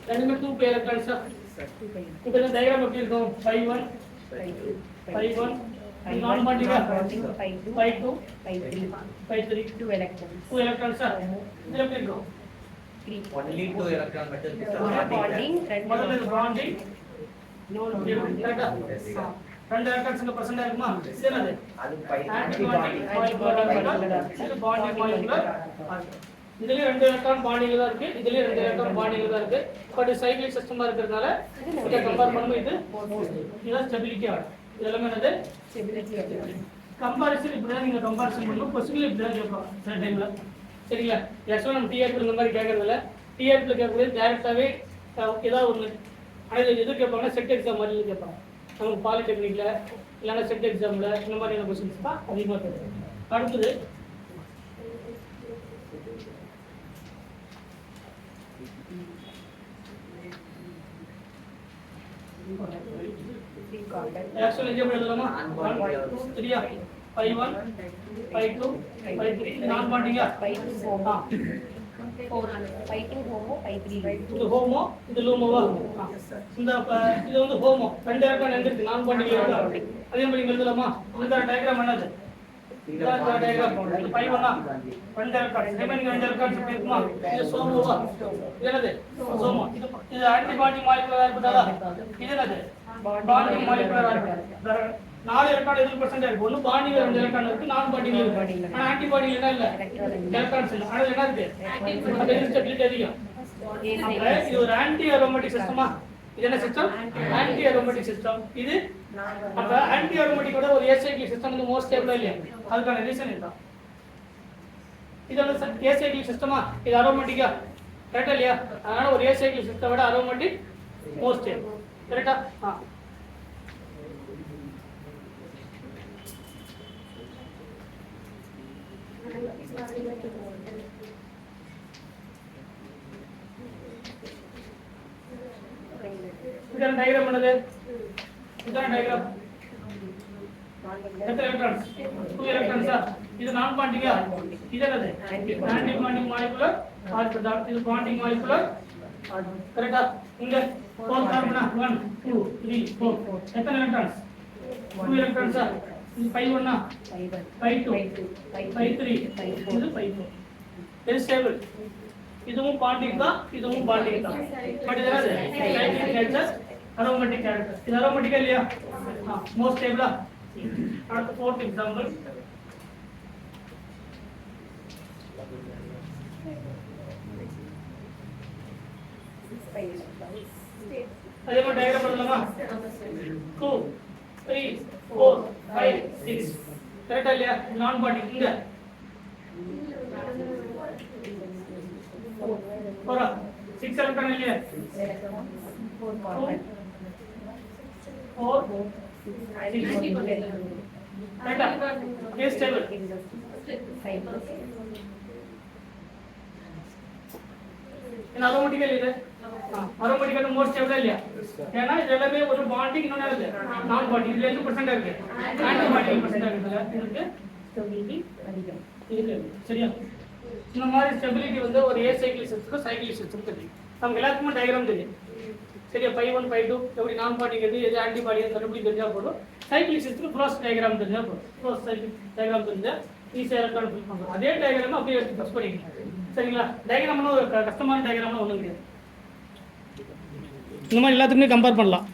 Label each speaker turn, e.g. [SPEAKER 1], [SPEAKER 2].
[SPEAKER 1] ரெண்டுமே 2 பை எலக்ட்ரான்ஸா? இப்போ இந்த டயகிராம் எப்படி இருக்கும்? 5 1 5 1 நான் பாண்டிங்கா 5 2 5 3 2 electrons இதுல எப்படி இருக்கும்?
[SPEAKER 2] only 2 electron metal
[SPEAKER 1] bonding முதல்ல bonding கரெக்ட்டா? ரெண்டு எலக்ட்ரான்ஸ் இங்க பிரசன்ட் இருக்குமா? இது என்னது?
[SPEAKER 2] அது
[SPEAKER 1] ஆன்டி பாண்டிங் மாலிகுலர் இது பாண்டிங் மாலிகுலர். இதுலயே ரெண்டு எலக்ட்ரான் பாண்டிங்ல தான் இருக்கு, இதுலயே ரெண்டு எலக்ட்ரான் பாண்டிங்ல தான் இருக்கு. பட் சைக்கிளிக் சிஸ்டமா இருக்கிறதுனால இத கம்பேர் பண்ணும்போது இது ஸ்டெபிலிட்டி ஆகும். இதெல்லாம் என்னது? ஸ்டெபிலிட்டி. கம்பேரிசன் இப்படி தான் நீங்க கம்பேரிசன் பண்ணும்போது கொஸ்டின்ல இப்படி தான் கேட்பாங்க சில டைம்ல. சரிங்களா? ஆக்சுவலா நம்ம டிஆர்பி இந்த மாதிரி கேட்கறது இல்ல. டிஆர்பில கேட்கறது டைரக்டாவே ஏதாவது ஒண்ணு அனைத்து எது கேட்பாங்கன்னா செட் எக்ஸாம் மாதிரி கேட்பாங்க. நமக்கு பாலிடெக்னிக்ல இல்லைன்னா செட் எக்ஸாம்ல இந்த மாதிரியான கொஸ்டின்ஸ் தான் அதிகமாக கேட்பாங்க. அடுத்தது ஆக்சுவலா இங்க எழுதலாமா? 1 2 3 5 1 5 2 5 3 நான் பாண்டிங்கா
[SPEAKER 3] 5 2 ஹோமோ 5 3
[SPEAKER 1] இது ஹோமோ இது லூமோவா? இந்த இது வந்து ஹோமோ ரெண்டு எலக்ட்ரான் எங்க இருக்கு? நான் பாண்டிங்ல இருக்கு. அதே மாதிரி இங்க எழுதலாமா? இந்த டயகிராம் என்னது? இந்த டயகிராம் இது 5 1 ரெண்டு எலக்ட்ரான் ரிமைனிங் ரெண்டு எலக்ட்ரான் எப்படி இருக்குமா? இது சோமோவா? இது என்னது? சோமோ. இது ஆன்டி பாண்டிங் மாலிகுலரா இருக்குதா? இது என்னது? பாண்டிங் மாலிகுலரா இருக்கு. நாலு எலக்ட்ரான் எது பர்சன்ட் இருக்கு? ஒன்னு பாண்டிங்ல ரெண்டு எலக்ட்ரான் இருக்கு, நான் பாண்டிங்ல இருக்கு. ஆனா ஆன்டி பாண்டிங்ல என்ன இல்ல? எலக்ட்ரான்ஸ் இல்ல. ஆனா என்ன இருக்கு? அது ஸ்டெபிலிட்டி அதிகம். அப்ப இது ஒரு ஆன்டி அரோமேட்டிக் சிஸ்டமா? இது என்ன சிஸ்டம்? Anti aromatic system. இது அப்ப ஆன்டி அரோமேட்டிக்கோட ஒரு ஏசைக்ளிக் சிஸ்டம் வந்து மோஸ்ட் ஸ்டேபிளா இல்லையா? அதுக்கான ரீசன் இதுதான். இது வந்து ஏசைக்ளிக் சிஸ்டமா? இது அரோமேட்டிக்கா? கரெக்டா இல்லையா? அதனால ஒரு ஏசைக்ளிக் சிஸ்டம் விட அரோமேட்டிக் மோஸ்ட் ஸ்டேபிள். கரெக்டா? இதான் டயகிராம் என்னது? இதான் டயகிராம். எத்தனை எலக்ட்ரான்ஸ்? 2 எலக்ட்ரான்ஸா? இது நான் பாண்டிங்கா? இது என்னது? Anti bonding molecular orbital. இது பாண்டிங் மாலிகுலர் கரெக்ட்டா? இங்க 4 கார்பனா 1 2 3 4 எத்தனை எலக்ட்ரான்ஸ்? 2 எலக்ட்ரான்ஸா? இது 5 1 5 2 5 3 இது 5 4. இது ஸ்டேபிள். இதுவும் பாண்டிங் தான், இதுவும் பாண்டிங் தான். பட் இது என்னது? Cyclic nature, aromatic character. இது அரோமேட்டிக்கா இல்லையா? மோஸ்ட் ஸ்டேபிளா? அடுத்து ஃபோர்த் எக்ஸாம்பிள். அதே மாதிரி டயகிராம் பண்ணலாமா? 2 3 4 5 6 கரெக்டா இல்லையா? நான் பாண்டிங் இங்க 4 6 எலக்ட்ரான் இல்லையா? 4 கரெக்டா? கேஸ் ஸ்டேபிள். என்ன அரோமேட்டிக்கல் இது? அரோமேட்டிக்கல் மோஸ்ட் ஸ்டேபிளா இல்லையா? ஏன்னா இது எல்லாமே ஒரு பாண்டிங் இன்னொன்னு இருக்கு நான் பாண்டிங். இதுல எந்த பர்சன்ட் இருக்கு? ஆன்டி பாண்டிங் பர்சன்ட் இருக்கு. இதுக்கு ஸ்டெபிலிட்டி அதிகம் இருக்கு. சரியா? இந்த மாதிரி ஸ்டெபிலிட்டி வந்து ஒரு ஏசைக்ளிக் சிஸ்டத்துக்கு சைக்ளிக் சிஸ்டம் தெரியும். நமக்கு எல்லாத்துக்குமே டயகிராம் தெரியும். சரியா? 5 1 5 2 எப்படி நான் பாண்டிங் எது ஆன்டி பாடி கண்டுபிடி தெரிஞ்சா போதும். சைக்ளிக் சிஸ்டத்துக்கு ப்ரோஸ் டயகிராம் தெரிஞ்சா போதும். ப்ரோஸ் சைக்ளிக் டயகிராம் தெரிஞ்சா ஈஸியா எலக்ட்ரான் ஃபில் பண்றோம். அதே டயகிராம் அப்படியே எடுத்து ப்ளஸ் பண்ணிக்கலாம். சரிங்களா? டயகிராம்னா ஒரு கஷ்டமான டயகிராம்னா ஒண்ணும் கிடையாது. இந்த மாதிரி எல்லாத்துக்குமே கம்பேர் பண்ணலாம்.